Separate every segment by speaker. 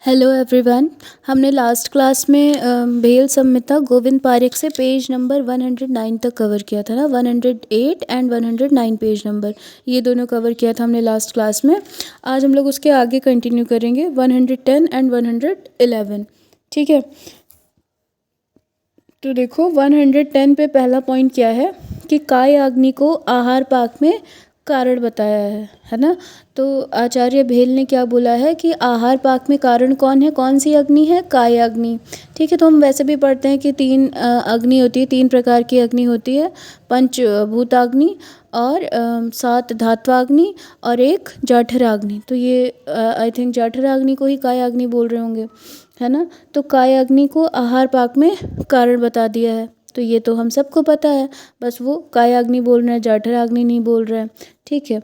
Speaker 1: Hello everyone. हमने last class में भेल संहिता गोविंद पारेख से पेज नंबर 109 तक कवर किया था ना। 108 एंड 109 पेज नंबर, ये दोनों कवर किया था हमने लास्ट क्लास में। आज हम लोग उसके आगे कंटिन्यू करेंगे 110 एंड 111। ठीक है, तो देखो 110 पे पहला पॉइंट क्या है कि काय अग्नि को आहार पाक में कारण बताया है ना। तो आचार्य भेल ने क्या बोला है कि आहार पाक में कारण कौन है, कौन सी अग्नि है, काय अग्नि। ठीक है, तो हम वैसे भी पढ़ते हैं कि तीन अग्नि होती है, तीन प्रकार की अग्नि होती है, पंचभूताग्नि और 7 धात्वाग्नि और एक जाठराग्नि। तो ये आई थिंक जाठराग्नि को ही काय अग्नि बोल रहे होंगे, है ना। तो काय अग्नि को आहार पाक में कारण बता दिया है, तो ये तो हम सबको पता है। बस वो काय अग्नि बोल रहे हैं, जाठराग्नि नहीं बोल रहे हैं। ठीक है,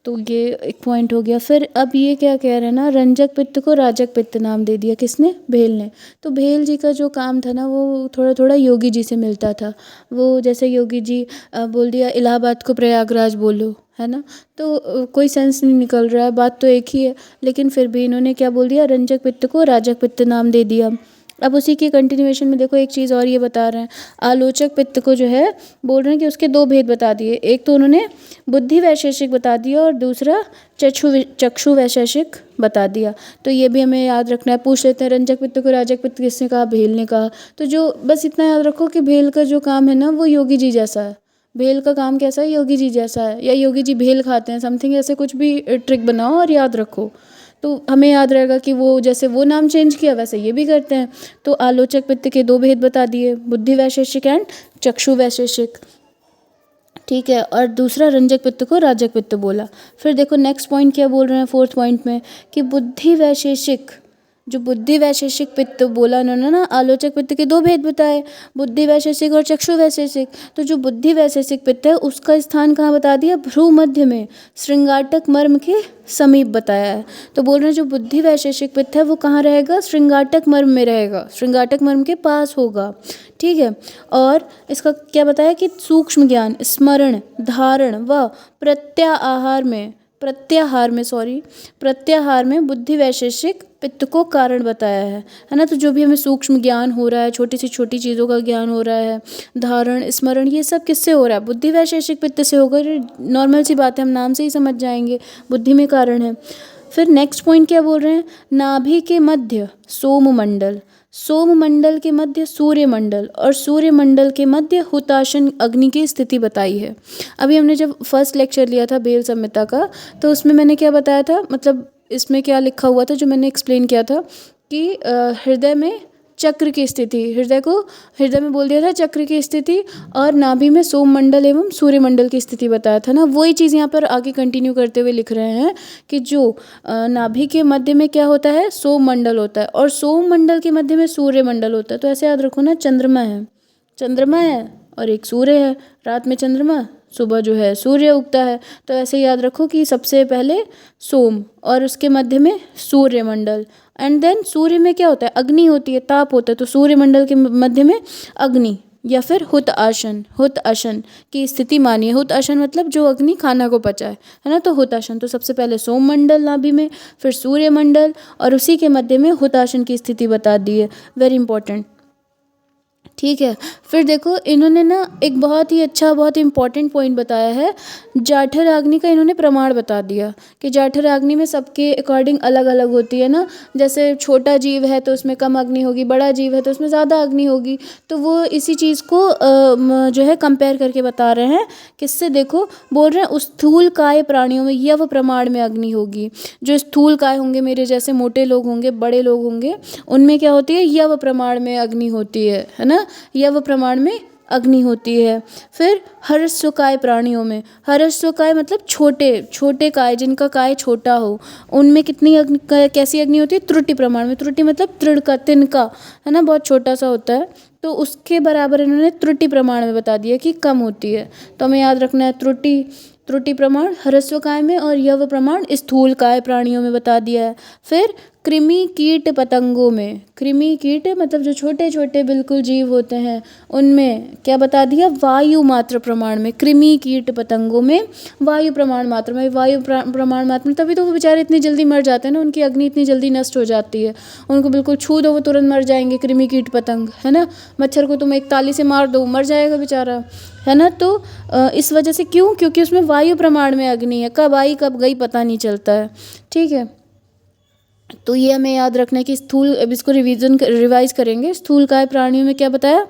Speaker 1: तो ये एक पॉइंट हो गया। फिर अब ये क्या कह रहे हैं ना, रंजक पित्त को राजक पित्त नाम दे दिया, किसने, भेल ने। तो भेल जी का जो काम था ना वो थोड़ा थोड़ा योगी जी से मिलता था। वो जैसे योगी जी बोल दिया इलाहाबाद को प्रयागराज बोलो, है ना। तो कोई सेंस नहीं निकल रहा है, बात तो एक ही है, लेकिन फिर भी इन्होंने क्या बोल दिया, रंजक पित्त को राजक पित्त नाम दे दिया। अब उसी की कंटिन्यूएशन में देखो एक चीज़ और ये बता रहे हैं, आलोचक पित्त को जो है बोल रहे हैं कि उसके दो भेद बता दिए। एक तो उन्होंने बुद्धि वैशेषिक बता दिया और दूसरा चक्षु वैशेषिक बता दिया। तो ये भी हमें याद रखना है। पूछ लेते हैं रंजक पित्त को राजक पित्त किसने कहा, भेल ने कहा। तो जो बस इतना याद रखो कि भेल का जो काम है ना वो योगी जी जैसा है। भेल का काम कैसा है, योगी जी जैसा है, या योगी जी भेल खाते हैं, समथिंग ऐसे कुछ भी ट्रिक बनाओ और याद रखो, तो हमें याद रहेगा कि वो जैसे वो नाम चेंज किया वैसे ये भी करते हैं। तो आलोचक पित्त के दो भेद बता दिए, बुद्धि वैशेषिक एंड चक्षु वैशेषिक। ठीक है, और दूसरा रंजक पित्त को राजक पित्त बोला। फिर देखो नेक्स्ट पॉइंट क्या बोल रहे हैं फोर्थ पॉइंट में, कि बुद्धि वैशेषिक, जो बुद्धि वैशेषिक पित्त बोला उन्होंने ना, आलोचक पित्त के दो भेद बताए, बुद्धि वैशेषिक और चक्षु वैशेषिक। तो जो बुद्धि वैशेषिक पित्त है उसका स्थान कहाँ बता दिया, भ्रू मध्य में श्रृंगाटक मर्म के समीप बताया है। तो बोल रहे हैं जो बुद्धि वैशेषिक पित्त है वो कहाँ रहेगा, श्रृंगाटक मर्म में रहेगा, श्रृंगाटक मर्म के पास होगा। ठीक है, और इसका क्या बताया कि सूक्ष्म ज्ञान, स्मरण, धारण व प्रत्याहार में बुद्धि वैशेषिक पित्त को कारण बताया है ना। तो जो भी हमें सूक्ष्म ज्ञान हो रहा है, छोटी सी छोटी चीज़ों का ज्ञान हो रहा है, धारण स्मरण, ये सब किससे हो रहा है, बुद्धि वैशेषिक पित्त से होगा। नॉर्मल सी बात है, हम नाम से ही समझ जाएंगे, बुद्धि में कारण है। फिर नेक्स्ट पॉइंट क्या बोल रहे हैं, नाभि के मध्य सोममंडल, सोममंडल के मध्य सूर्यमंडल और सूर्यमंडल के मध्य हुताशन अग्नि की स्थिति बताई है। अभी हमने जब फर्स्ट लेक्चर लिया था भेल संहिता का, तो उसमें मैंने क्या बताया था, मतलब इसमें क्या लिखा हुआ था जो मैंने एक्सप्लेन किया था कि हृदय में चक्र की स्थिति, हृदय में बोल दिया था चक्र की स्थिति, और नाभि में सोममंडल एवं सूर्यमंडल की स्थिति बताया था ना। वही चीज़ यहाँ पर आगे कंटिन्यू करते हुए लिख रहे हैं कि जो नाभि के मध्य में क्या होता है, सोममंडल होता है, और सोममंडल के मध्य में सूर्यमंडल होता है। तो ऐसे याद रखो ना, चंद्रमा है और एक सूर्य है, रात में चंद्रमा, सुबह जो है सूर्य उगता है। तो ऐसे याद रखो कि सबसे पहले सोम और उसके मध्य में सूर्यमंडल, एंड देन सूर्य में क्या होता है, अग्नि होती है, ताप होता है। तो सूर्यमंडल के मध्य में अग्नि या फिर हुत आसन की स्थिति मानिए। हुत आसन मतलब जो अग्नि खाना को पचाए, है ना। तो हुत आसन, तो सबसे पहले सोममंडल नाभि में, फिर सूर्यमंडल, और उसी के मध्य में हुत आसन की स्थिति बता दी है। Very important. ठीक है, फिर देखो इन्होंने ना एक बहुत ही अच्छा, बहुत इंपॉर्टेंट पॉइंट बताया है, जाठराग्नि का इन्होंने प्रमाण बता दिया कि जाठराग्नि में सबके अकॉर्डिंग अलग अलग होती है ना। जैसे छोटा जीव है तो उसमें कम अग्नि होगी, बड़ा जीव है तो उसमें ज़्यादा अग्नि होगी। तो वो इसी चीज़ को जो है कंपेयर करके बता रहे हैं, किससे, देखो बोल रहे हैं स्थूल काय प्राणियों में यव प्रमाण में अग्नि होगी। जो स्थूल काय होंगे, मेरे जैसे मोटे लोग होंगे, बड़े लोग होंगे, उनमें क्या होती है, यव प्रमाण में अग्नि होती है ना, यव प्रमाण में अग्नि होती है। फिर हर्षस्वकाय प्राणियों में, हर्षस्वकाय मतलब छोटे काय, जिनका काय छोटा हो, उनमें कितनी अग्नि, कैसी अग्नि होती है, त्रुटि प्रमाण में। त्रुटि मतलब तृण तिनका, है ना, बहुत छोटा सा होता है, तो उसके बराबर इन्होंने त्रुटि प्रमाण में बता दिया कि कम होती है। तो हमें याद रखना है त्रुटि प्रमाण हर्षस्वकाय में और यव प्रमाण स्थूल काय प्राणियों में बता दिया है। फिर कृमि कीट पतंगों में, कृमि कीट मतलब जो छोटे छोटे बिल्कुल जीव होते हैं उनमें क्या बता दिया, वायु मात्र प्रमाण में, कृमि कीट पतंगों में वायु प्रमाण मात्र में, प्रमाण मात्र में, तभी तो वो बेचारे इतनी जल्दी मर जाते हैं ना, उनकी अग्नि इतनी जल्दी नष्ट हो जाती है, उनको बिल्कुल छू दो वो तुरंत मर जाएंगे कृमि कीट पतंग, है ना। मच्छर को तुम एक ताली से मार दो मर जाएगा बेचारा, है ना। तो इस वजह से, क्यों, क्योंकि उसमें वायु प्रमाण में अग्नि है, कब आई कब गई पता नहीं चलता है, ठीक है। तो ये हमें याद रखना है कि स्थूल, अब इसको रिवाइज करेंगे, स्थूलकाय प्राणियों में क्या बताया,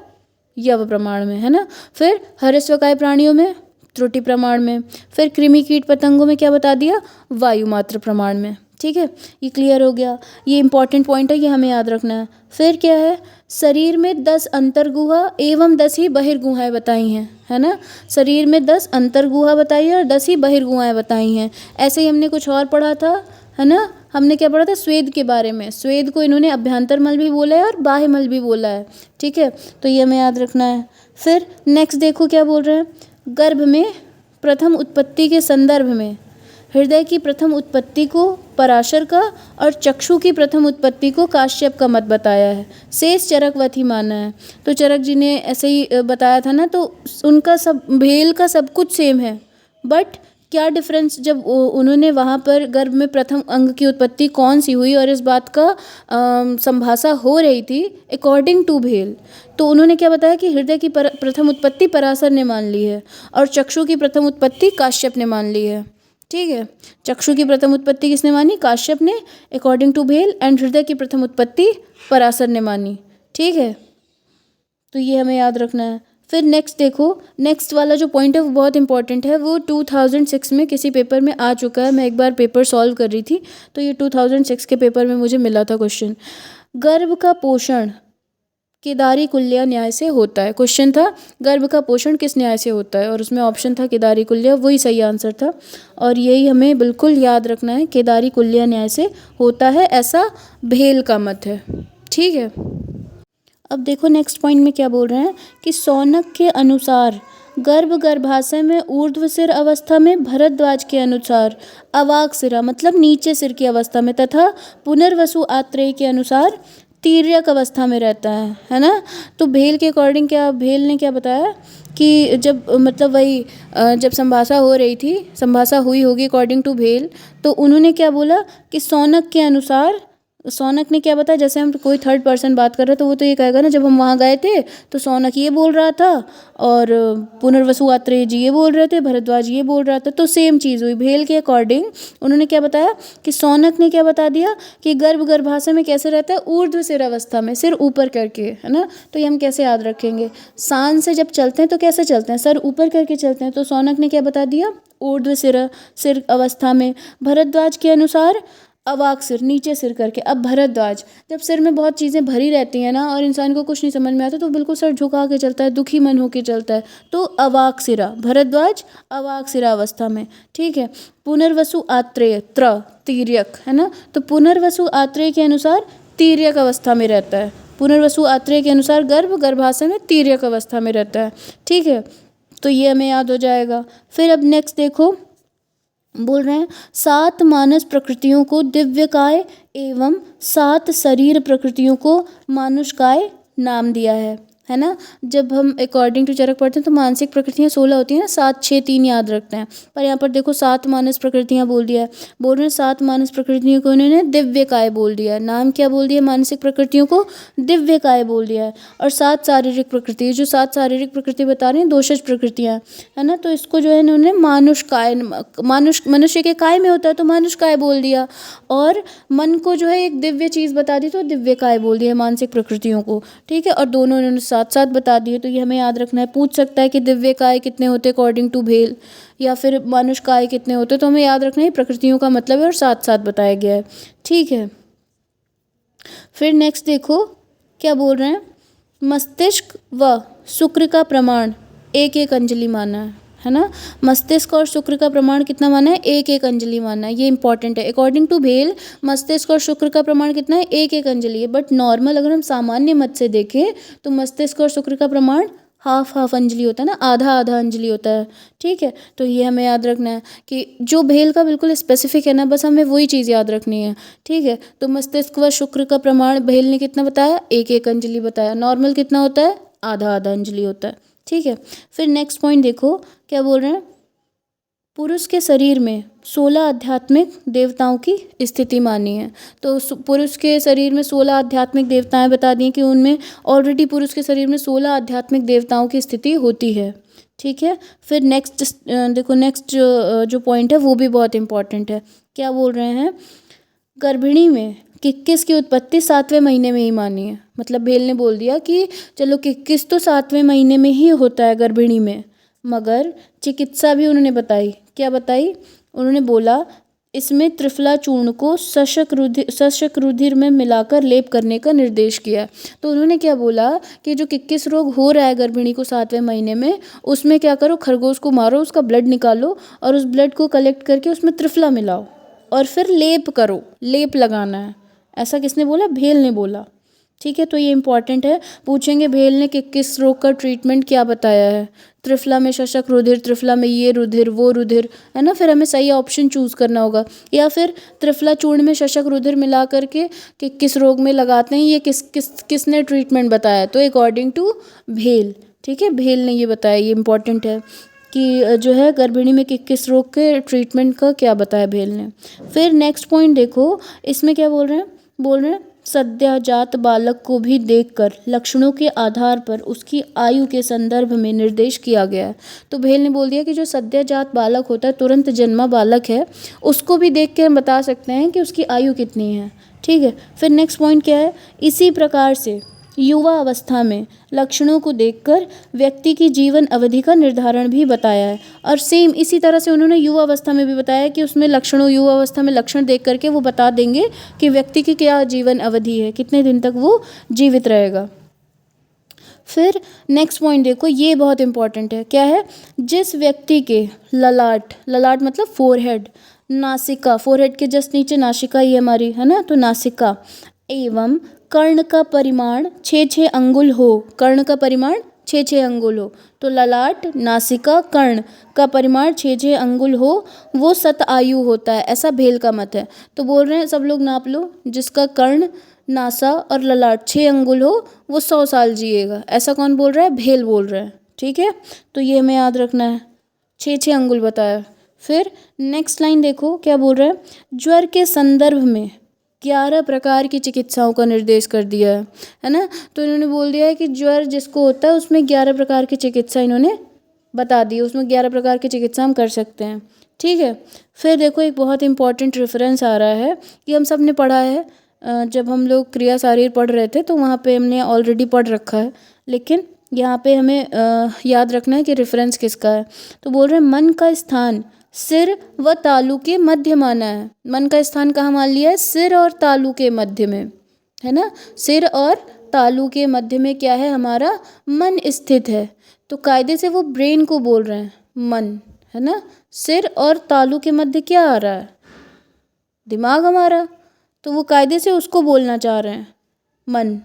Speaker 1: यव प्रमाण में, है ना। फिर हर्स्वकाय प्राणियों में त्रुटि प्रमाण में, फिर कृमि कीट पतंगों में क्या बता दिया, वायु मात्र प्रमाण में, ठीक है। ये क्लियर हो गया, ये इंपॉर्टेंट पॉइंट है, ये हमें याद रखना है। फिर क्या है, शरीर में 10 अंतर्गुहा एवं 10 ही बहिर्गुहाएं बताई हैं, है ना। शरीर में 10 अंतर्गुहा बताई है और 10 ही बहिर्गुहाएं बताई हैं। ऐसे ही हमने कुछ और पढ़ा था, है ना, हमने क्या पढ़ा था, स्वेद के बारे में। स्वेद को इन्होंने अभ्यंतर मल भी बोला है और बाह्य मल भी बोला है, ठीक है। तो ये हमें याद रखना है। फिर नेक्स्ट देखो क्या बोल रहे हैं, गर्भ में प्रथम उत्पत्ति के संदर्भ में हृदय की प्रथम उत्पत्ति को पराशर का और चक्षु की प्रथम उत्पत्ति को काश्यप का मत बताया है, शेष चरकवत ही माना है। तो चरक जी ने ऐसे ही बताया था ना, तो उनका सब भेल का सब कुछ सेम है, बट क्या डिफरेंस, जब उन्होंने वहाँ पर गर्भ में प्रथम अंग की उत्पत्ति कौन सी हुई और इस बात का संभाषा हो रही थी अकॉर्डिंग टू भेल, तो उन्होंने क्या बताया कि हृदय की प्रथम उत्पत्ति पराशर ने मान ली है और चक्षु की प्रथम उत्पत्ति काश्यप ने मान ली है, ठीक है। चक्षु की प्रथम उत्पत्ति किसने मानी, काश्यप ने अकॉर्डिंग टू भेल, एंड हृदय की प्रथम उत्पत्ति पराशर ने मानी, ठीक है। तो ये हमें याद रखना है। फिर नेक्स्ट देखो, नेक्स्ट वाला जो पॉइंट है वो बहुत इंपॉर्टेंट है, वो 2006 में किसी पेपर में आ चुका है। मैं एक बार पेपर सॉल्व कर रही थी तो ये 2006 के पेपर में मुझे मिला था क्वेश्चन। गर्भ का पोषण केदारी कुल्या न्याय से होता है। क्वेश्चन था गर्भ का पोषण किस न्याय से होता है, और उसमें ऑप्शन था केदारी कुल्या, वही सही आंसर था। और यही हमें बिल्कुल याद रखना है, केदारी कुल्या न्याय से होता है, ऐसा भेल का मत है, ठीक है। अब देखो नेक्स्ट पॉइंट में क्या बोल रहे हैं कि शौनक के अनुसार गर्भाशय में ऊर्ध्व सिर अवस्था में, भरद्वाज के अनुसार अवाक सिरा मतलब नीचे सिर की अवस्था में, तथा पुनर्वसु आत्रेय के अनुसार तिर्यक अवस्था में रहता है ना। तो भेल के अकॉर्डिंग क्या, भेल ने क्या बताया कि जब मतलब वही जब संभाषा हो रही थी, संभाषा हुई होगी अकॉर्डिंग टू भेल, तो उन्होंने क्या बोला कि शौनक के अनुसार, शौनक ने क्या बताया, जैसे हम कोई थर्ड पर्सन बात कर रहे हैं तो वो तो ये कहेगा ना, जब हम वहाँ गए थे तो शौनक ये बोल रहा था और पुनर्वसु आत्रेय जी ये बोल रहे थे, भरद्वाज ये बोल रहा था, तो सेम चीज़ हुई। भेल के अकॉर्डिंग उन्होंने क्या बताया कि शौनक ने क्या बता दिया कि गर्भाशय में कैसे रहता है, ऊर्ध्व सिर अवस्था में, सिर ऊपर करके, है ना। तो ये हम कैसे याद रखेंगे, शान से जब चलते हैं तो कैसे चलते हैं, सर ऊपर करके चलते हैं, तो शौनक ने क्या बता दिया, ऊर्ध्व सिर अवस्था में। भरद्वाज के अनुसार अवाक सिर, नीचे सिर करके। अब भरद्वाज, जब सिर में बहुत चीज़ें भरी रहती हैं ना और इंसान को कुछ नहीं समझ में आता तो बिल्कुल सर झुका के चलता है, दुखी मन होके चलता है, तो अवाक सिरा, भरद्वाज अवाक सिरा अवस्था में, ठीक है। पुनर्वसु आत्रेय तिर्यक, है ना, तो पुनर्वसु आत्रेय के अनुसार तिर्यक अवस्था में रहता है, पुनर्वसु आत्रेय के अनुसार गर्भाशय में तिर्यक अवस्था में रहता है, ठीक है। तो ये हमें याद हो जाएगा। फिर अब नेक्स्ट देखो, बोल रहे हैं 7 मानस प्रकृतियों को दिव्यकाय एवं 7 शरीर प्रकृतियों को मानुषकाय नाम दिया है ना। जब हम अकॉर्डिंग टू चरक पढ़ते हैं तो मानसिक प्रकृतियाँ 16 होती हैं ना, 7 6 3 याद रखते हैं, पर यहाँ पर देखो 7 मानस प्रकृतियाँ बोल दिया है। बोल रहे हैं 7 मानस प्रकृतियों को उन्होंने दिव्यकाय बोल दिया है। नाम क्या बोल दिया, मानसिक प्रकृतियों को दिव्यकाय बोल दिया है। और 7 शारीरिक प्रकृति, जो 7 शारीरिक प्रकृति बता रहे हैं दोषज प्रकृतियाँ, है ना, तो इसको जो है इन्होंने मानुषकाय, मनुष्य के काय में होता है तो मानुषकाय बोल दिया, और मन को जो है एक दिव्य चीज़ बता दी तो दिव्यकाय बोल दिया मानसिक प्रकृतियों को, ठीक है। और दोनों इन्होंने साथ साथ बता दिए, तो ये हमें याद रखना है। पूछ सकता है कि दिव्यकाय कितने होते अकॉर्डिंग टू भेल, या फिर मानुषकाय कितने होते, तो हमें याद रखना है प्रकृतियों का मतलब है और साथ साथ बताया गया है, ठीक है। फिर नेक्स्ट देखो क्या बोल रहे हैं, मस्तिष्क व शुक्र का प्रमाण 1-1 अंजलि माना है ना। मस्तिष्क और शुक्र का प्रमाण कितना माना है, 1-1 अंजलि माना है, ये इंपॉर्टेंट है। अकॉर्डिंग टू भेल मस्तिष्क और शुक्र का प्रमाण कितना है, 1-1 अंजलि है, बट नॉर्मल अगर हम सामान्य मत से देखें तो मस्तिष्क और शुक्र का प्रमाण हाफ हाफ अंजलि होता है ना, आधा आधा अंजलि होता है, ठीक है। तो ये हमें याद रखना है कि जो भेल का बिल्कुल स्पेसिफिक है ना, बस हमें वही चीज़ याद रखनी है, ठीक है। तो मस्तिष्क व शुक्र का प्रमाण भेल ने कितना बताया, एक एक अंजलि बताया। नॉर्मल कितना होता है, आधा आधा अंजलि होता है, ठीक है। फिर नेक्स्ट पॉइंट देखो क्या बोल रहे हैं, पुरुष के शरीर में 16 आध्यात्मिक देवताओं की स्थिति मानी है। तो पुरुष के शरीर में 16 आध्यात्मिक देवताएं बता दी कि उनमें ऑलरेडी पुरुष के शरीर में 16 आध्यात्मिक देवताओं की स्थिति होती है, ठीक है। फिर नेक्स्ट देखो, नेक्स्ट जो पॉइंट है वो भी बहुत इंपॉर्टेंट है। क्या बोल रहे हैं, गर्भिणी में किक्किस की उत्पत्ति 7वें महीने में ही मानी है। मतलब भेल ने बोल दिया कि चलो किक्किस तो 7वें महीने में ही होता है गर्भिणी में, मगर चिकित्सा भी उन्होंने बताई। क्या बताई, उन्होंने बोला इसमें त्रिफला चूर्ण को शशक रुधिर में मिलाकर लेप करने का निर्देश किया। तो उन्होंने क्या बोला कि जो किक्किस रोग हो रहा है गर्भिणी को 7वें महीने में, उसमें क्या करो, खरगोश को मारो, उसका ब्लड निकालो और उस ब्लड को कलेक्ट करके उसमें त्रिफला मिलाओ और फिर लेप करो, लेप लगाना है। ऐसा किसने बोला, भेल ने बोला, ठीक है। तो ये इंपॉर्टेंट है, पूछेंगे भेल ने किस रोग का ट्रीटमेंट क्या बताया है। त्रिफला में शशक रुधिर, त्रिफला में ये रुधिर वो रुधिर, है ना। फिर हमें सही ऑप्शन चूज़ करना होगा, या फिर त्रिफला चूर्ण में शशक रुधिर मिला करके कि किस रोग में लगाते हैं, ये किसने ट्रीटमेंट बताया। तो अकॉर्डिंग टू भेल, ठीक है, भेल ने ये बताया। ये इंपॉर्टेंट है कि जो है गर्भिणी में किस रोग के ट्रीटमेंट का क्या बताया भेल ने। फिर नेक्स्ट पॉइंट देखो, इसमें क्या बोल रहे हैं सद्यजात बालक को भी देखकर लक्षणों के आधार पर उसकी आयु के संदर्भ में निर्देश किया गया है। तो भेल ने बोल दिया कि जो सद्यजात बालक होता है, तुरंत जन्मा बालक है, उसको भी देख के हम बता सकते हैं कि उसकी आयु कितनी है, ठीक है। फिर नेक्स्ट पॉइंट क्या है, इसी प्रकार से युवा अवस्था में लक्षणों को देखकर व्यक्ति की जीवन अवधि का निर्धारण भी बताया है। और सेम इसी तरह से उन्होंने युवा अवस्था में भी बताया कि उसमें लक्षणों, युवा अवस्था में लक्षण देख करके वो बता देंगे कि व्यक्ति की क्या जीवन अवधि है, कितने दिन तक वो जीवित रहेगा। फिर नेक्स्ट पॉइंट देखो, ये बहुत इंपॉर्टेंट है। क्या है, जिस व्यक्ति के ललाट, ललाट मतलब फोरहेड, नासिका, फोरहेड के जस्ट नीचे नासिका ही हमारी, है ना, तो नासिका एवं कर्ण का परिमाण 6-6 अंगुल हो, कर्ण का परिमाण 6-6 अंगुल हो। तो ललाट, नासिका, कर्ण का परिमाण 6-6 अंगुल हो, वो सत आयु होता है, ऐसा भेल का मत है। तो बोल रहे हैं सब लोग नाप लो, जिसका कर्ण, नासा और ललाट 6 अंगुल हो वो 100 साल जिएगा। ऐसा कौन बोल रहा है, भेल बोल रहा है, ठीक है। तो ये हमें याद रखना है, 6-6 अंगुल बताया। फिर नेक्स्ट लाइन देखो क्या बोल रहा है, ज्वर के संदर्भ में 11 प्रकार की चिकित्साओं का निर्देश कर दिया है ना। तो इन्होंने बोल दिया है कि ज्वर जिसको होता है उसमें 11 प्रकार की चिकित्सा इन्होंने बता दी, उसमें 11 प्रकार की चिकित्सा हम कर सकते हैं, ठीक है। फिर देखो एक बहुत इंपॉर्टेंट रेफरेंस आ रहा है कि हम सब ने पढ़ा है, जब हम लोग क्रिया शारीर पढ़ रहे थे तो वहाँ पे हमने ऑलरेडी पढ़ रखा है, लेकिन यहाँ पे हमें याद रखना है कि रेफरेंस किसका है। तो बोल रहे हैं मन का स्थान सिर व तालू के मध्य माना है। मन का स्थान कहाँ मान लिया है, सिर और तालू के मध्य में, है ना। सिर और तालू के मध्य में क्या है, हमारा मन स्थित है। तो कायदे से वो ब्रेन को बोल रहे हैं मन, है ना। सिर और तालू के मध्य क्या आ रहा है, दिमाग हमारा। तो वो कायदे से उसको बोलना चाह रहे हैं मन,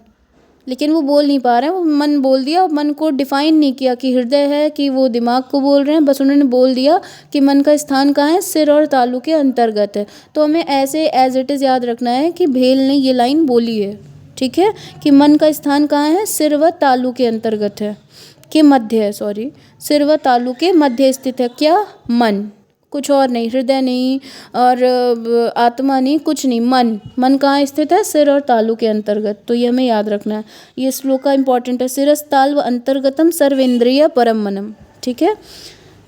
Speaker 1: लेकिन वो बोल नहीं पा रहे हैं, वो मन बोल दिया। मन को डिफाइन नहीं किया कि हृदय है कि वो दिमाग को बोल रहे हैं, बस उन्होंने बोल दिया कि मन का स्थान कहाँ है, सिर और तालू के अंतर्गत है। तो हमें ऐसे एज इट इज़ याद रखना है कि भेल ने ये लाइन बोली है, ठीक है, कि मन का स्थान कहाँ है, सिर व तालू के अंतर्गत है, के मध्य है, सॉरी, सिर व तालू के मध्य स्थित है क्या, मन, कुछ और नहीं, हृदय नहीं और आत्मा नहीं, कुछ नहीं, मन। मन कहाँ स्थित है, सिर और तालू के अंतर्गत। तो ये हमें याद रखना है, ये श्लोक का इंपॉर्टेंट है, सिरस्ताल व अंतर्गतम सर्वेंद्रिय परम मनम, ठीक है।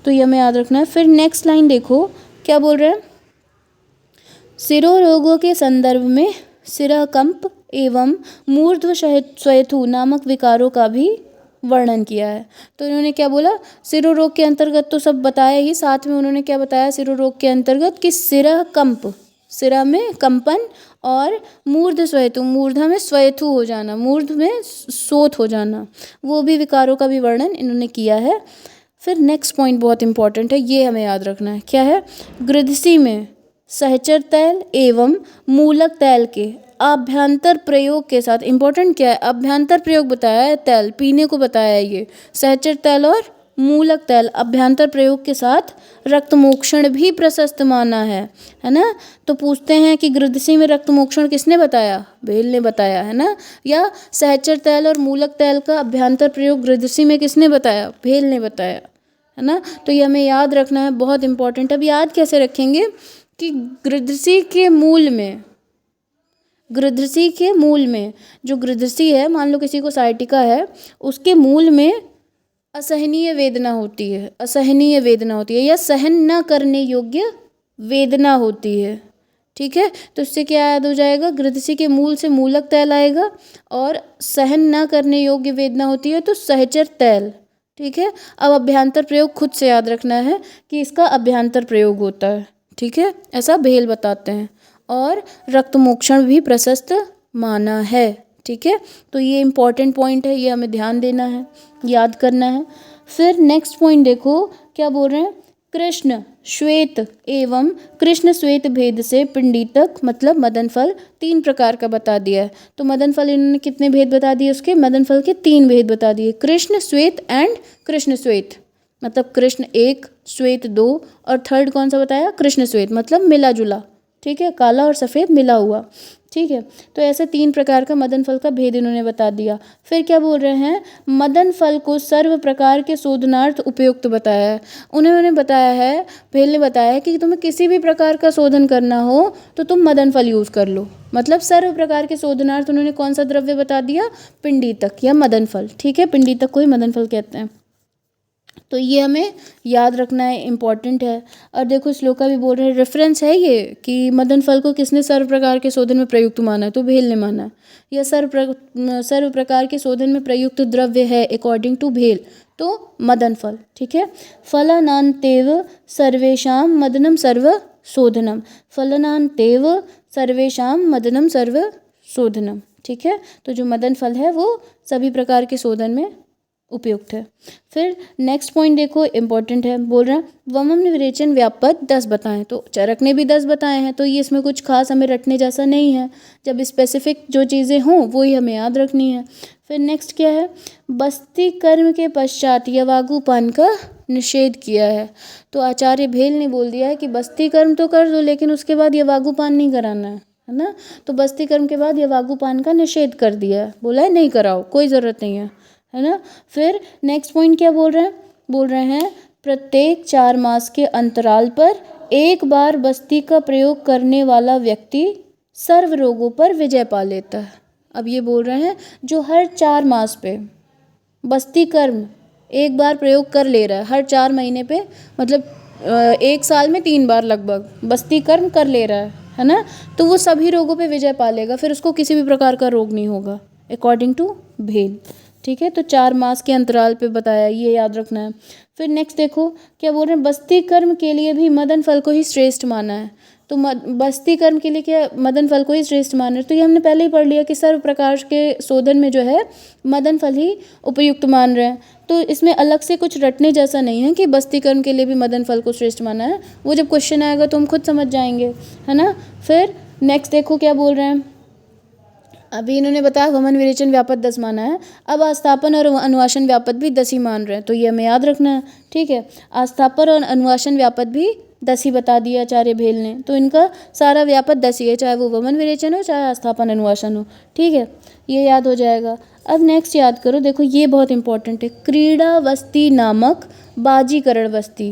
Speaker 1: तो ये हमें याद रखना है। फिर नेक्स्ट लाइन देखो क्या बोल रहे हैं, सिरोरोगों के संदर्भ में सिरकंप एवं मूर्ध्व स्वयथु नामक विकारों का भी वर्णन किया है। तो इन्होंने क्या बोला, सिरोरोग के अंतर्गत तो सब बताया ही, साथ में उन्होंने क्या बताया सिरोरोग के अंतर्गत कि सिरकंप, सिरा में कंपन, और मूर्ध स्वयथु, मूर्धा में स्वयथु हो जाना, मूर्ध में सोथ हो जाना, वो भी विकारों का भी वर्णन इन्होंने किया है। फिर नेक्स्ट पॉइंट बहुत इंपॉर्टेंट है, ये हमें याद रखना है, क्या है, गृद्धसी में सहचर तैल एवं मूलक तैल के अभ्यंतर प्रयोग के साथ, इंपॉर्टेंट क्या है, अभ्यंतर प्रयोग बताया है, तैल पीने को बताया है, ये सहचर तैल और मूलक तैल अभ्यंतर प्रयोग के साथ रक्त मोक्षण भी प्रशस्त माना है ना। तो पूछते हैं कि गृद्धि में रक्त मोक्षण किसने बताया, भेल ने बताया है ना, या सहचर तैल और मूलक तैल का अभ्यंतर प्रयोग गृद्धि में किसने बताया, भेल ने बताया है ना। तो ये हमें याद रखना है, बहुत इंपॉर्टेंट। अब याद कैसे रखेंगे कि गृद्धि के मूल में, गृद्धि के मूल में जो गृद्धि है, मान लो किसी को साइटिका है, उसके मूल में असहनीय वेदना होती है, असहनीय वेदना होती है या सहन न करने योग्य वेदना होती है, ठीक है। तो इससे क्या याद हो जाएगा, गृद्धि के मूल से मूलक तैल आएगा और सहन न करने योग्य वेदना होती है तो सहचर तैल, ठीक है। अब अभ्यंतर प्रयोग खुद से याद रखना है कि इसका अभ्यंतर प्रयोग होता है, ठीक है, ऐसा भेल बताते हैं। और रक्त मोक्षण भी प्रशस्त माना है, ठीक है। तो ये इंपॉर्टेंट पॉइंट है, ये हमें ध्यान देना है, याद करना है। फिर नेक्स्ट पॉइंट देखो क्या बोल रहे हैं, कृष्ण श्वेत एवं कृष्ण श्वेत भेद से पिंडीतक मतलब मदन फल 3 प्रकार का बता दिया है। तो मदन फल इन्होंने कितने भेद बता दिए उसके, मदन फल के 3 भेद बता दिए, कृष्ण श्वेत एंड कृष्ण श्वेत, मतलब कृष्ण 1 श्वेत 2 और थर्ड कौन सा बताया, कृष्ण श्वेत मतलब मिला जुला, ठीक है, काला और सफ़ेद मिला हुआ, ठीक है। तो ऐसे 3 प्रकार का मदन फल का भेद इन्होंने बता दिया। फिर क्या बोल रहे हैं, मदन फल को सर्व प्रकार के शोधनार्थ उपयुक्त बताया है। उन्होंने बताया है, भेल ने बताया है कि तुम्हें किसी भी प्रकार का शोधन करना हो तो तुम मदन फल यूज़ कर लो, मतलब सर्व प्रकार के शोधनार्थ उन्होंने कौन सा द्रव्य बता दिया, पिंडीतक या मदन फल, ठीक है, पिंडीतक को ही मदन फल कहते हैं। तो ये हमें याद रखना है, इम्पॉर्टेंट है। और देखो श्लोका भी बोल रहे हैं, रेफरेंस है ये कि मदन फल को किसने सर्व प्रकार के शोधन में प्रयुक्त माना है, तो भेल ने माना है। यह सर्व प्रकार के शोधन में प्रयुक्त द्रव्य है अकॉर्डिंग टू भेल, तो मदन फल, ठीक है। फलनान्तेव सर्वेषां मदनम सर्व शोधनम, फलनान्तेव सर्वेषां मदनम सर्व शोधनम, ठीक है। तो जो मदन फल है वो सभी प्रकार के शोधन में उपयुक्त है। फिर नेक्स्ट पॉइंट देखो इंपॉर्टेंट है, बोल रहे हैं वमन विरेचन व्यापक 10 बताएं, तो चरक ने भी 10 बताए हैं, तो ये इसमें कुछ खास हमें रटने जैसा नहीं है, जब स्पेसिफिक जो चीज़ें हों वो ही हमें याद रखनी है। फिर नेक्स्ट क्या है, बस्ती कर्म के पश्चात यवागुपान का निषेध किया है। तो आचार्य भेल ने बोल दिया है कि बस्ती कर्म तो कर दो लेकिन उसके बाद यवागुपान नहीं कराना है ना। तो बस्ती कर्म के बाद यवागुपान का निषेध कर दिया है, बोला है नहीं कराओ, कोई ज़रूरत नहीं है ना। फिर नेक्स्ट पॉइंट क्या बोल रहे हैं, बोल रहे हैं प्रत्येक 4 मास के अंतराल पर एक बार बस्ती का प्रयोग करने वाला व्यक्ति सर्व रोगों पर विजय पा लेता है। अब ये बोल रहे हैं जो हर 4 मास पे बस्ती कर्म एक बार प्रयोग कर ले रहा है, हर 4 महीने पे, मतलब 1 साल में 3 बार लगभग बस्ती कर्म कर ले रहा है ना, तो वो सभी रोगों पे विजय पा लेगा, फिर उसको किसी भी प्रकार का रोग नहीं होगा अकॉर्डिंग टू भेल, ठीक है। तो 4 मास के अंतराल पे बताया, ये याद रखना है। फिर नेक्स्ट देखो क्या बोल रहे हैं, बस्ती कर्म के लिए भी मदन फल को ही श्रेष्ठ माना है। तो बस्ती कर्म के लिए क्या मदन फल को ही श्रेष्ठ माना है, तो ये हमने पहले ही पढ़ लिया कि सर्व प्रकार के शोधन में जो है मदन फल ही उपयुक्त मान रहे हैं। तो इसमें अलग से कुछ रटने जैसा नहीं है कि बस्ती कर्म के लिए भी मदन फल को श्रेष्ठ माना है, वो जब क्वेश्चन आएगा तो हम खुद समझ जाएंगे, है ना। फिर नेक्स्ट देखो क्या बोल रहे हैं, अभी इन्होंने बताया वमन विरेचन व्यापक 10 माना है, अब आस्थापन और अनुवासन व्यापक भी 10 ही मान रहे हैं, तो ये हमें याद रखना है, ठीक है। आस्थापन और अनुवासन व्यापक भी 10 ही बता दिया आचार्य भेल ने, तो इनका सारा व्यापक 10 ही है, चाहे वो वमन विरेचन हो चाहे आस्थापन अनुवासन हो, ठीक है, ये याद हो जाएगा। अब नेक्स्ट याद करो, देखो ये बहुत इंपॉर्टेंट है, क्रीड़ावस्ती नामक बाजीकरण वस्ती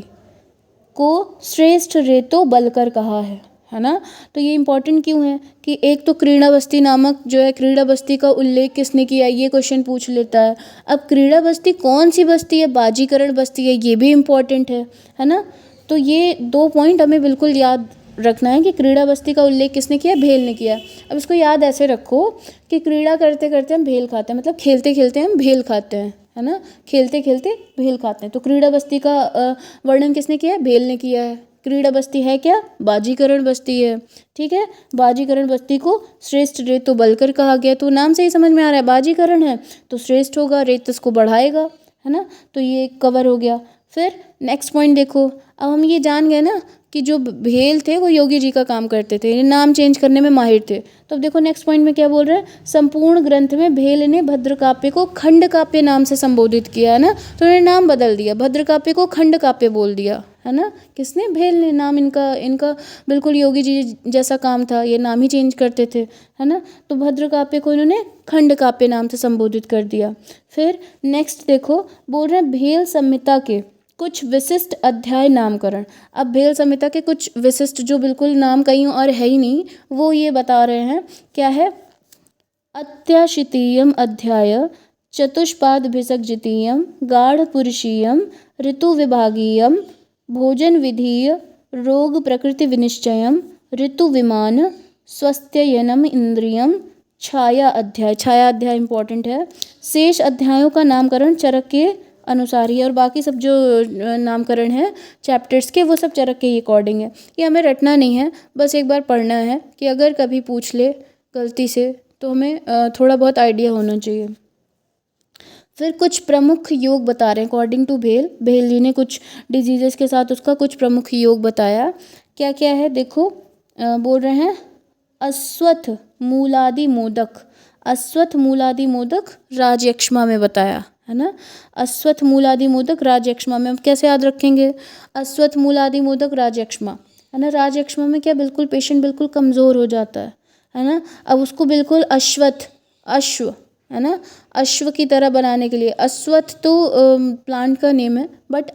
Speaker 1: को श्रेष्ठ रेतो बलकर कहा है ना। तो ये इंपॉर्टेंट क्यों है कि एक तो क्रीड़ावस्ती नामक जो है, क्रीड़ावस्ती का उल्लेख किसने किया है, ये क्वेश्चन पूछ लेता है। अब क्रीड़ावस्ती कौन सी बस्ती है, बाजीकरण बस्ती है, ये भी इंपॉर्टेंट है ना। तो ये 2 पॉइंट हमें बिल्कुल याद रखना है कि क्रीड़ावस्ती का उल्लेख किसने किया, भेल ने किया। अब इसको याद ऐसे रखो कि क्रीड़ा करते करते हम भेल खाते हैं, मतलब खेलते खेलते हम भेल खाते हैं, है ना, खेलते खेलते भेल खाते हैं। तो क्रीड़ावस्ती का वर्णन किसने किया है, भेल ने किया है। क्रीड़ा बस्ती है क्या, बाजीकरण बस्ती है, ठीक है। बाजीकरण बस्ती को श्रेष्ठ रेतो बलकर कहा गया, तो नाम से ही समझ में आ रहा है बाजीकरण है तो श्रेष्ठ होगा, रेत उसको बढ़ाएगा, है ना। तो ये कवर हो गया। फिर नेक्स्ट पॉइंट देखो, अब हम ये जान गए ना कि जो भेल थे वो योगी जी का काम करते थे, ये नाम चेंज करने में माहिर थे। तो अब देखो नेक्स्ट पॉइंट में क्या बोल रहे हैं, संपूर्ण ग्रंथ में भेल ने भद्रकाव्य को खंड काव्य नाम से संबोधित किया है ना, तो उन्होंने नाम बदल दिया, भद्रकाव्य को खंड काव्य बोल दिया है ना। किसने? भेल ने। नाम इनका बिल्कुल योगी जी जैसा काम था, ये नाम ही चेंज करते थे है ना। तो भद्रकाव्य को इन्होंने खंड काव्य नाम से संबोधित कर दिया। फिर नेक्स्ट देखो, बोल रहे हैं भेल संहिता के कुछ विशिष्ट अध्याय नामकरण। अब भेल संहिता के कुछ विशिष्ट, जो बिल्कुल नाम कहीं और है ही नहीं, वो ये बता रहे हैं। क्या है? अत्याशितीयम अध्याय, चतुष्पाद भिषक्जितीयम, गाढ़ पुरुषीयम, ऋतु विभागीयम, भोजन विधीय, रोग प्रकृति विनिश्चयम, ऋतु विमान, स्वस्थयनम इंद्रियम, छाया अध्याय। छाया अध्याय इंपॉर्टेंट है। शेष अध्यायों का नामकरण चरक के अनुसार ही है, और बाकी सब जो नामकरण है चैप्टर्स के, वो सब चरक के ही अकॉर्डिंग है। ये हमें रटना नहीं है, बस एक बार पढ़ना है कि अगर कभी पूछ ले गलती से तो हमें थोड़ा बहुत आइडिया होना चाहिए। फिर कुछ प्रमुख योग बता रहे हैं अकॉर्डिंग टू भेल जी ने कुछ डिजीजेस के साथ उसका कुछ प्रमुख योग बताया। क्या क्या है देखो, बोल रहे हैं अश्वत्थ मूलादि मोदक। अश्वत्थ मूलादि मोदक राजयक्ष्मा में बताया है ना। अश्वत्थ मूलादि मोदक राजयक्ष्मा में, हम कैसे याद रखेंगे? अश्वत्थ मूलादि मोदक राजयक्ष्मा है ना। राजयक्ष्मा में क्या, बिल्कुल पेशेंट बिल्कुल कमज़ोर हो जाता है ना। अब उसको बिल्कुल अश्व है ना, अश्व की तरह बनाने के लिए, अश्वत्थ तो प्लांट का नेम है, बट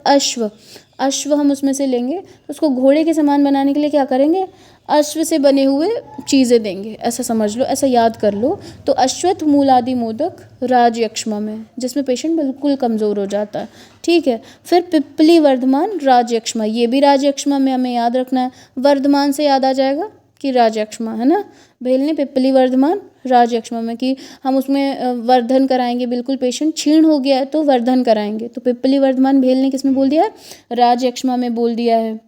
Speaker 1: अश्व हम उसमें से लेंगे, उसको घोड़े के समान बनाने के लिए क्या करेंगे? अश्व से बने हुए चीज़ें देंगे, ऐसा समझ लो, ऐसा याद कर लो। तो अश्वत्थ मूलादि मोदक राजयक्ष्मा में, जिसमें पेशेंट बिल्कुल कमज़ोर हो जाता है, ठीक है। फिर पिप्पली वर्धमान राजयक्ष्मा, ये भी राजयक्ष्मा में हमें याद रखना है। वर्धमान से याद आ जाएगा कि राजयक्ष्मा है ना। भेल ने पिप्पली वर्धमान राजयक्ष्मा में कि हम उसमें वर्धन कराएंगे, बिल्कुल पेशेंट क्षीण हो गया है तो वर्धन कराएंगे। तो पिप्पली वर्धमान भेल ने किसमें बोल दिया है? राजयक्ष्मा में बोल दिया है,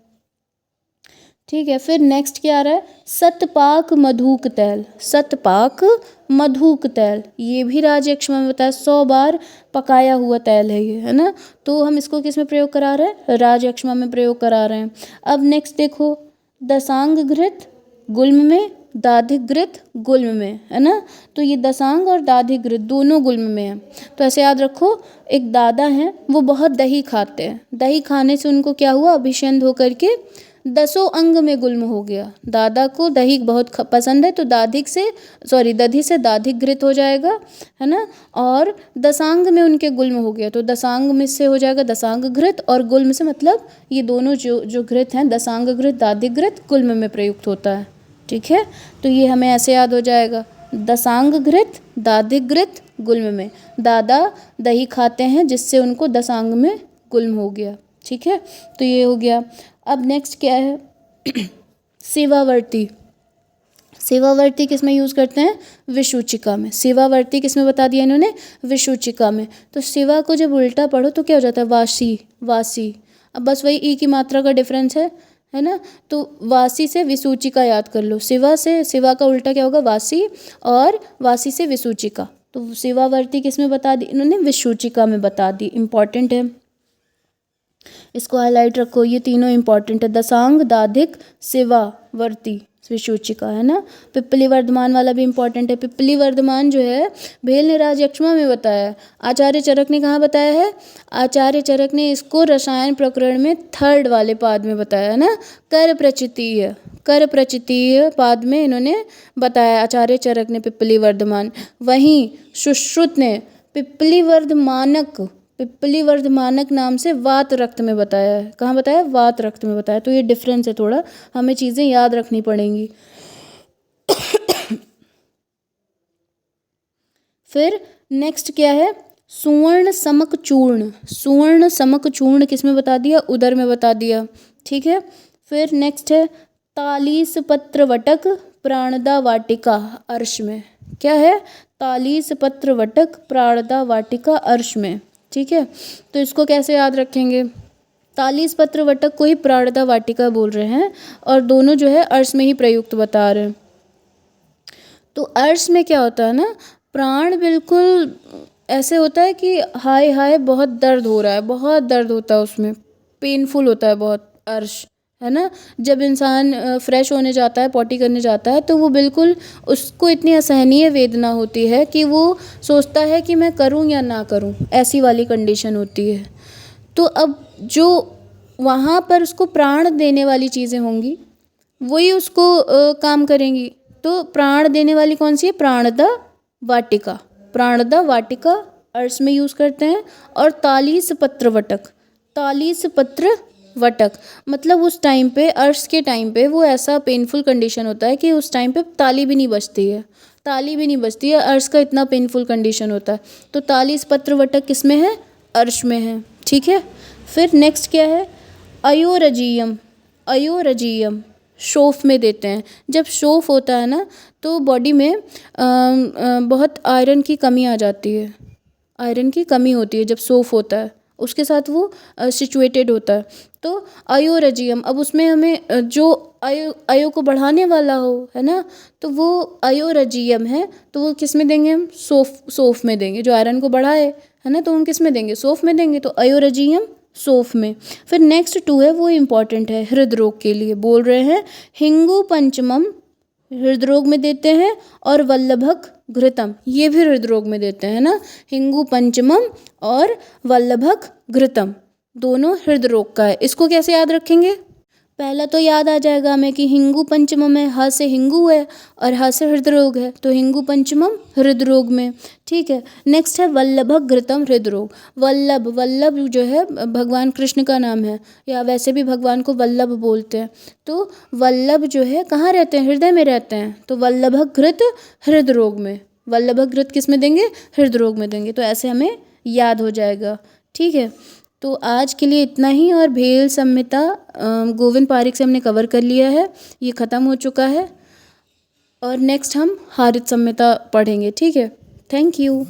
Speaker 1: ठीक है। फिर नेक्स्ट क्या आ रहा है? सतपाक मधुक तैल। सतपाक मधुक तैल, ये भी राजयक्ष्मा में बताया, 100 बार पकाया हुआ तैल है ये, है ना। तो हम इसको किस में प्रयोग करा रहे हैं? राजयक्ष्मा में प्रयोग करा रहे हैं। अब नेक्स्ट देखो, दशांग घृत गुल्म में, दाधिक घृत गुल्म में, है ना। तो ये दशांग और दाधिक घृत दोनों गुल्म में है। तो ऐसे याद रखो, एक दादा हैं, वो बहुत दही खाते हैं, दही खाने से उनको क्या हुआ? अभिषेक होकर के 10 अंग में गुल्म हो गया। दादा को दही बहुत पसंद है, तो दधी से दाधिक घृत हो जाएगा, है ना। और दशांग में उनके गुल्म हो गया, तो दशांग में से हो जाएगा दशांग घृत, और गुल्म से मतलब ये दोनों जो घृत हैं, दशांग घृत दाधिक घृत, गुल्म में प्रयुक्त होता है, ठीक है। तो ये हमें ऐसे याद हो जाएगा, दशांग घृत दाधिक घृत गुल्म में। दादा दही खाते हैं जिससे उनको दशांग में गुल्म हो गया, ठीक है। तो ये हो गया। अब नेक्स्ट क्या है? सेवावर्ती। सेवावर्ती किस में यूज़ करते हैं? विसूचिका में। सेवावर्ती किस में बता दिया इन्होंने? विसूचिका में। तो सेवा को जब उल्टा पढ़ो तो क्या हो जाता है? वासी। अब बस वही ई की मात्रा का डिफरेंस है ना। तो वासी से विसूचिका याद कर लो। सेवा का उल्टा क्या होगा? वासी, और वासी से विसूचिका। तो सेवावर्ती किस में बता दी इन्होंने? विसूचिका में बता दी। इंपॉर्टेंट है, इसको हाईलाइट रखो, ये तीनों इंपॉर्टेंट है। दशांग, दाधिक, सेवावर्ती, विसूचिका, है ना। पिप्पली वर्धमान वाला भी इंपॉर्टेंट है। पिप्पली वर्धमान जो है भेल ने राजयक्ष्मा में बताया है। आचार्य चरक ने कहाँ बताया है? आचार्य चरक ने इसको रसायन प्रकरण में 3rd वाले पाद में बताया है ना। कर प्रचितीय पाद में इन्होंने बताया आचार्य चरक ने पिप्पली वर्धमान। वहीं सुश्रुत ने पिप्पली वर्धमानक नाम से वात रक्त में बताया है। कहाँ बताया? वात रक्त में बताया। तो ये डिफरेंस है थोड़ा, हमें चीज़ें याद रखनी पड़ेंगी। फिर नेक्स्ट क्या है? सुवर्ण समक चूर्ण। सुवर्ण समक चूर्ण किस में बता दिया? उदर में बता दिया, ठीक है। फिर नेक्स्ट है तालीस पत्र वटक प्राणदा वाटिका अर्श में। क्या है? तालीस पत्र वटक प्राणदा वाटिका अर्श में, ठीक है। तो इसको कैसे याद रखेंगे? तालीस पत्र वटक को ही प्राणदा वाटिका बोल रहे हैं, और दोनों जो है अर्श में ही प्रयुक्त बता रहे हैं। तो अर्श में क्या होता है ना, प्राण बिल्कुल ऐसे होता है कि हाय हाय बहुत दर्द हो रहा है, बहुत दर्द होता है उसमें, पेनफुल होता है बहुत, अर्श, है ना। जब इंसान फ्रेश होने जाता है, पॉटी करने जाता है, तो वो बिल्कुल उसको इतनी असहनीय वेदना होती है कि वो सोचता है कि मैं करूं या ना करूं, ऐसी वाली कंडीशन होती है। तो अब जो वहाँ पर उसको प्राण देने वाली चीज़ें होंगी वही उसको काम करेंगी। तो प्राण देने वाली कौन सी है? प्राणदा वाटिका। प्राणदा वाटिका अर्श में यूज़ करते हैं। और तालीस पत्र वटक, तालीस पत्र वटक मतलब उस टाइम पे, अर्श के टाइम पे वो ऐसा पेनफुल कंडीशन होता है कि उस टाइम पे ताली भी नहीं बजती है, ताली भी नहीं बजती है, अर्श का इतना पेनफुल कंडीशन होता है। तो तालीस पत्र वटक किस में है? अर्श में है, ठीक है। फिर नेक्स्ट क्या है? अयोरजीयम, अयोरजीयम शोफ में देते हैं। जब शोफ होता है ना तो बॉडी में बहुत आयरन की कमी आ जाती है, आयरन की कमी होती है जब शोफ होता है, उसके साथ वो सिचुएटेड होता है। तो अयोरजियम, अब उसमें हमें जो अयो को बढ़ाने वाला हो, है ना, तो वो अयोरजियम है, तो वो किस में देंगे हम? सोफ में देंगे। जो आयरन को बढ़ाए, है ना, तो हम किस में देंगे? सोफ में देंगे। तो अयोरजियम सोफ में। फिर नेक्स्ट 2 है वो इम्पॉर्टेंट है हृद रोग के लिए, बोल रहे हैं हिंगू पंचमम हृद रोग में देते हैं, और वल्लभक घृतम ये भी हृद रोग में देते हैं ना। हिंगू पंचमम और वल्लभक घृतम दोनों हृद रोग का है। इसको कैसे याद रखेंगे? पहला तो याद आ जाएगा हमें कि हिंगू पंचमम है, ह से हिंगू है और ह से हृदरोग है, तो हिंगू पंचमम हृदरोग में, ठीक है। नेक्स्ट है वल्लभक घृतम हृदरोग। वल्लभ, वल्लभ जो है भगवान कृष्ण का नाम है, या वैसे भी भगवान को वल्लभ बोलते हैं। तो वल्लभ जो है कहाँ रहते हैं? हृदय में रहते हैं। तो वल्लभक घृत हृदरोग में, वल्लभक घृत किस में देंगे? हृदरोग में देंगे। तो ऐसे हमें याद हो जाएगा, ठीक है। तो आज के लिए इतना ही। और भेल संहिता गोविंद पारिक से हमने कवर कर लिया है, ये ख़त्म हो चुका है। और नेक्स्ट हम हारित संहिता पढ़ेंगे, ठीक है। Thank you.